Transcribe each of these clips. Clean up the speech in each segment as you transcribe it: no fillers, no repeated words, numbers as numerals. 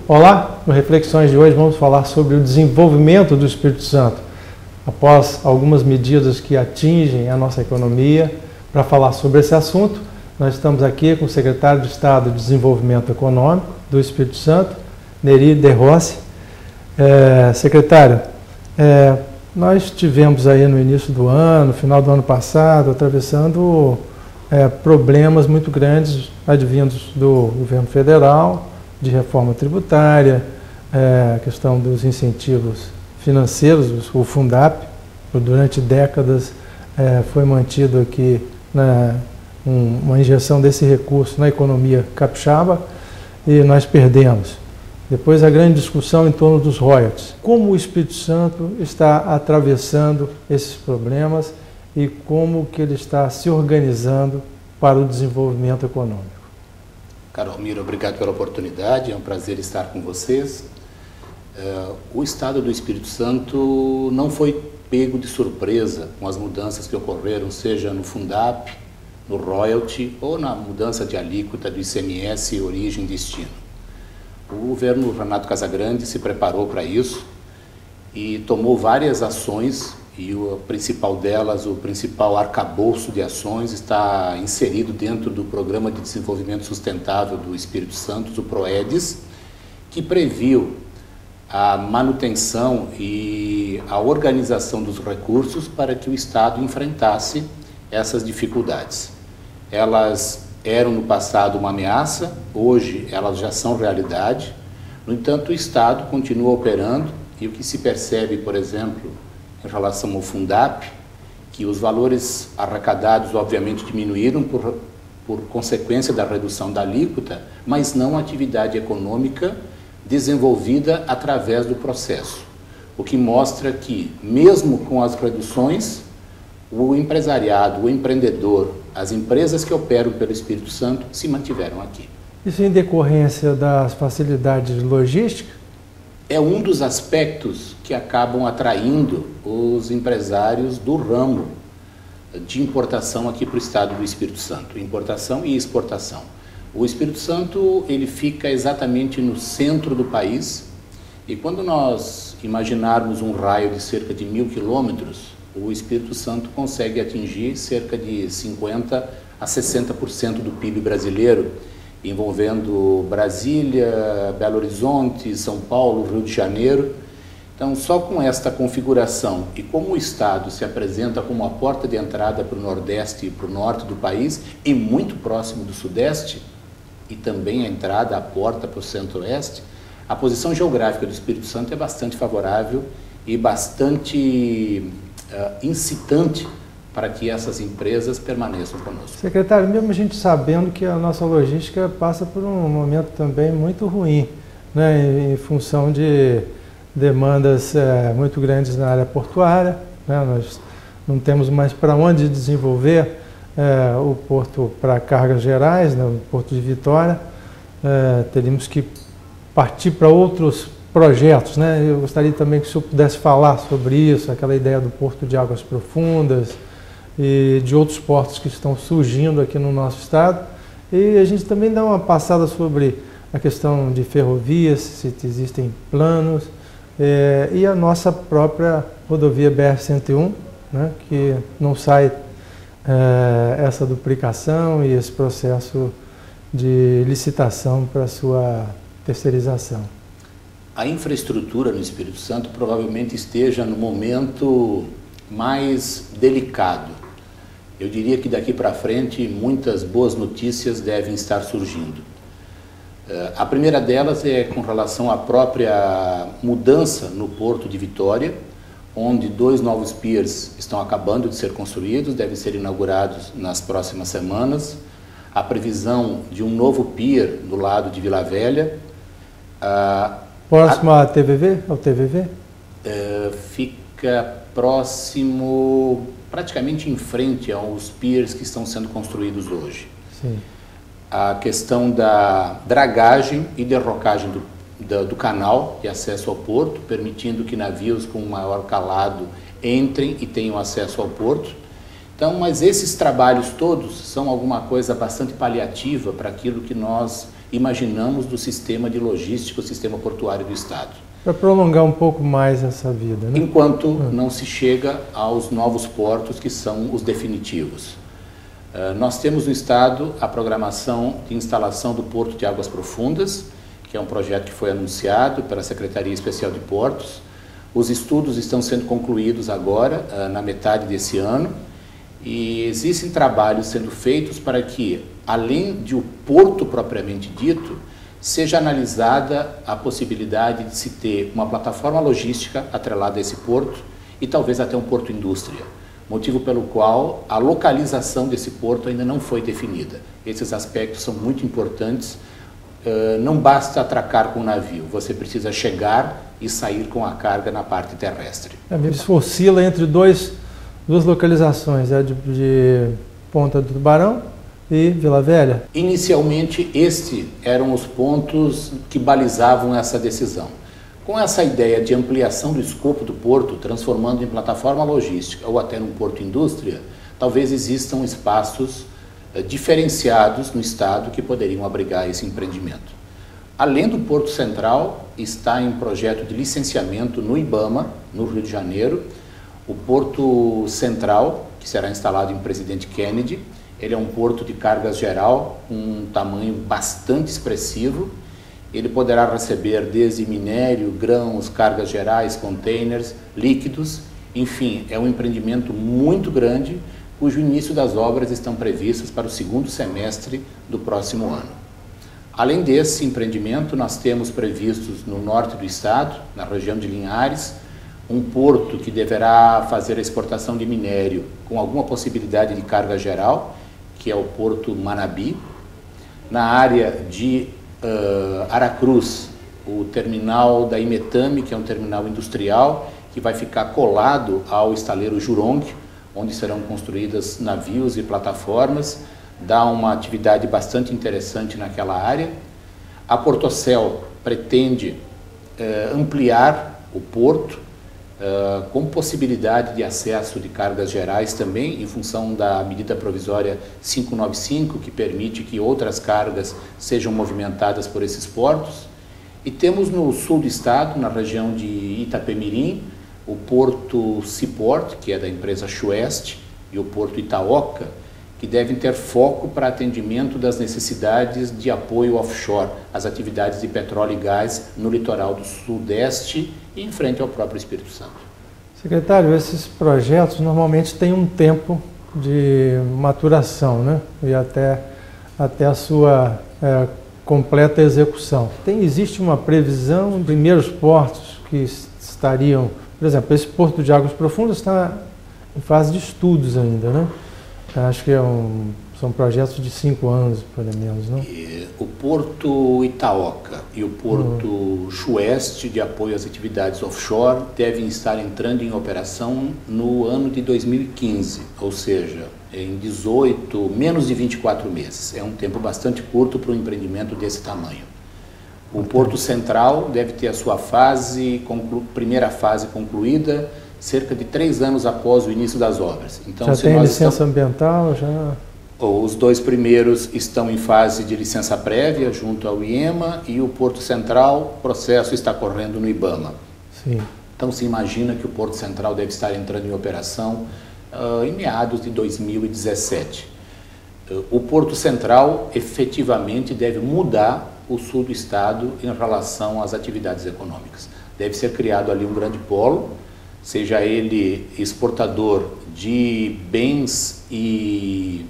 Olá, no Reflexões de hoje vamos falar sobre o desenvolvimento do Espírito Santo. Após algumas medidas que atingem a nossa economia, para falar sobre esse assunto, nós estamos aqui com o secretário de Estado de Desenvolvimento Econômico do Espírito Santo, Nery de Rossi. Secretário, nós tivemos aí no início do ano, final do ano passado, atravessando problemas muito grandes advindos do governo federal, de reforma tributária, a questão dos incentivos financeiros, o Fundap, durante décadas foi mantido aqui uma injeção desse recurso na economia capixaba e nós perdemos. Depois a grande discussão em torno dos royalties. Como o Espírito Santo está atravessando esses problemas e como que ele está se organizando para o desenvolvimento econômico? Caro Almir, obrigado pela oportunidade, é um prazer estar com vocês. O Estado do Espírito Santo não foi pego de surpresa com as mudanças que ocorreram, seja no Fundap, no royalty ou na mudança de alíquota do ICMS origem e destino. O governo Renato Casagrande se preparou para isso e tomou várias ações e a principal delas, o principal arcabouço de ações, está inserido dentro do Programa de Desenvolvimento Sustentável do Espírito Santo, o PROEDES, que previu a manutenção e a organização dos recursos para que o Estado enfrentasse essas dificuldades. Elas eram no passado uma ameaça, hoje elas já são realidade. No entanto, o Estado continua operando e o que se percebe, por exemplo, em relação ao Fundap, que os valores arrecadados obviamente diminuíram por consequência da redução da alíquota, mas não a atividade econômica desenvolvida através do processo. O que mostra que, mesmo com as reduções, o empresariado, o empreendedor, as empresas que operam pelo Espírito Santo se mantiveram aqui. Isso em decorrência das facilidades de logística? É um dos aspectos que acabam atraindo os empresários do ramo de importação aqui para o Estado do Espírito Santo, importação e exportação. O Espírito Santo ele fica exatamente no centro do país e quando nós imaginarmos um raio de cerca de 1.000 quilômetros, o Espírito Santo consegue atingir cerca de 50% a 60% do PIB brasileiro, envolvendo Brasília, Belo Horizonte, São Paulo, Rio de Janeiro. Então, só com esta configuração e como o Estado se apresenta como a porta de entrada para o Nordeste e para o Norte do país e muito próximo do Sudeste, e também a entrada, a porta para o Centro-Oeste, a posição geográfica do Espírito Santo é bastante favorável e bastante incitante para que essas empresas permaneçam conosco. Secretário, mesmo a gente sabendo que a nossa logística passa por um momento também muito ruim, né, em função de demandas muito grandes na área portuária, né, nós não temos mais para onde desenvolver o porto para cargas gerais, né, o porto de Vitória, teríamos que partir para outros projetos, né? Eu gostaria também que o senhor pudesse falar sobre isso, aquela ideia do porto de águas profundas e de outros portos que estão surgindo aqui no nosso estado. E a gente também dá uma passada sobre a questão de ferrovias, se existem planos, e a nossa própria rodovia BR-101, né? Que não sai essa duplicação e esse processo de licitação para sua terceirização. A infraestrutura no Espírito Santo provavelmente esteja no momento mais delicado. Eu diria que daqui para frente muitas boas notícias devem estar surgindo. A primeira delas é com relação à própria mudança no Porto de Vitória, onde 2 novos piers estão acabando de ser construídos, devem ser inaugurados nas próximas semanas. A previsão de um novo pier do lado de Vila Velha, Próximo à TVV? Ao TVV? Fica próximo, praticamente em frente aos piers que estão sendo construídos hoje. Sim. A questão da dragagem e derrocagem do canal de acesso ao porto, permitindo que navios com maior calado entrem e tenham acesso ao porto. Então, mas esses trabalhos todos são alguma coisa bastante paliativa para aquilo que nós imaginamos do sistema de logística, o sistema portuário do Estado. Para prolongar um pouco mais essa vida, né? Enquanto não se chega aos novos portos, que são os definitivos. Nós temos no Estado a programação de instalação do Porto de Águas Profundas, que é um projeto que foi anunciado pela Secretaria Especial de Portos. Os estudos estão sendo concluídos agora, na metade desse ano, e existem trabalhos sendo feitos para que, além de o porto propriamente dito, seja analisada a possibilidade de se ter uma plataforma logística atrelada a esse porto e talvez até um porto-indústria, motivo pelo qual a localização desse porto ainda não foi definida. Esses aspectos são muito importantes. Não basta atracar com o navio, você precisa chegar e sair com a carga na parte terrestre. Isso oscila entre duas localizações, de Ponta do Tubarão e Vila Velha? Inicialmente, estes eram os pontos que balizavam essa decisão. Com essa ideia de ampliação do escopo do porto, transformando em plataforma logística ou até num porto-indústria, talvez existam espaços diferenciados no Estado que poderiam abrigar esse empreendimento. Além do Porto Central, está em projeto de licenciamento no IBAMA, no Rio de Janeiro, o Porto Central, que será instalado em Presidente Kennedy. Ele é um porto de cargas geral, com um tamanho bastante expressivo. Ele poderá receber desde minério, grãos, cargas gerais, containers, líquidos. Enfim, é um empreendimento muito grande, cujo início das obras estão previstas para o segundo semestre do próximo ano. Além desse empreendimento, nós temos previstos no norte do estado, na região de Linhares, um porto que deverá fazer a exportação de minério com alguma possibilidade de carga geral, que é o Porto Manabi. Na área de Aracruz, o terminal da Imetame, que é um terminal industrial, que vai ficar colado ao estaleiro Jurong, onde serão construídas navios e plataformas, dá uma atividade bastante interessante naquela área. A Portocel pretende ampliar o porto, com possibilidade de acesso de cargas gerais também, em função da medida provisória 595, que permite que outras cargas sejam movimentadas por esses portos. E temos no sul do estado, na região de Itapemirim, o Porto Seaport, que é da empresa Shuest, e o Porto Itaoca, que devem ter foco para atendimento das necessidades de apoio offshore, as atividades de petróleo e gás no litoral do sudeste e em frente ao próprio Espírito Santo. Secretário, esses projetos normalmente têm um tempo de maturação, né? E até a sua completa execução. Existe uma previsão de primeiros portos que estariam, por exemplo, esse Porto de Águas Profundas está em fase de estudos ainda, né? Acho que são projetos de 5 anos, pelo menos, não? O Porto Itaoca e o Porto Shuest, de apoio às atividades offshore, devem estar entrando em operação no ano de 2015, ou seja, em menos de 24 meses. É um tempo bastante curto para um empreendimento desse tamanho. O Porto Central deve ter a sua primeira fase concluída cerca de 3 anos após o início das obras. Então, já tem licença ambiental? Os 2 primeiros estão em fase de licença prévia junto ao IEMA e o Porto Central, o processo está correndo no IBAMA. Sim. Então se imagina que o Porto Central deve estar entrando em operação em meados de 2017. O Porto Central efetivamente deve mudar o sul do estado em relação às atividades econômicas. Deve ser criado ali um grande polo, seja ele exportador de bens e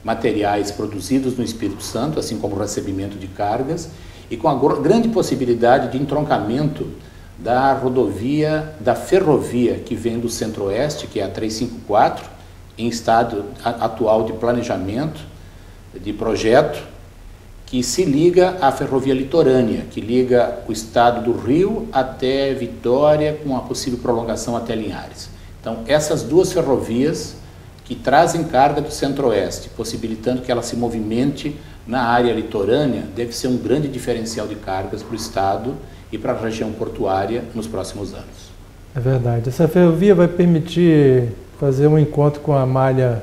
materiais produzidos no Espírito Santo, assim como o recebimento de cargas, e com a grande possibilidade de entroncamento da ferrovia que vem do Centro-Oeste, que é a 354, em estado atual de planejamento, de projeto, que que se liga à ferrovia litorânea, que liga o estado do Rio até Vitória, com a possível prolongação até Linhares. Então, essas duas ferrovias que trazem carga do centro-oeste, possibilitando que ela se movimente na área litorânea, deve ser um grande diferencial de cargas para o estado e para a região portuária nos próximos anos. É verdade. Essa ferrovia vai permitir fazer um encontro com a malha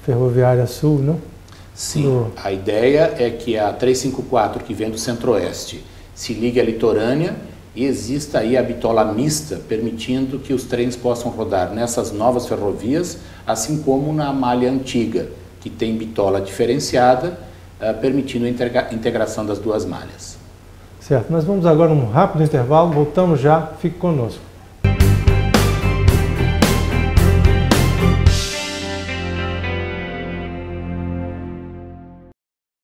ferroviária sul, não? Sim, a ideia é que a 354, que vem do centro-oeste, se ligue à litorânea e exista aí a bitola mista, permitindo que os trens possam rodar nessas novas ferrovias, assim como na malha antiga, que tem bitola diferenciada, permitindo a integração das duas malhas. Certo, nós vamos agora a um rápido intervalo, voltamos já, fique conosco.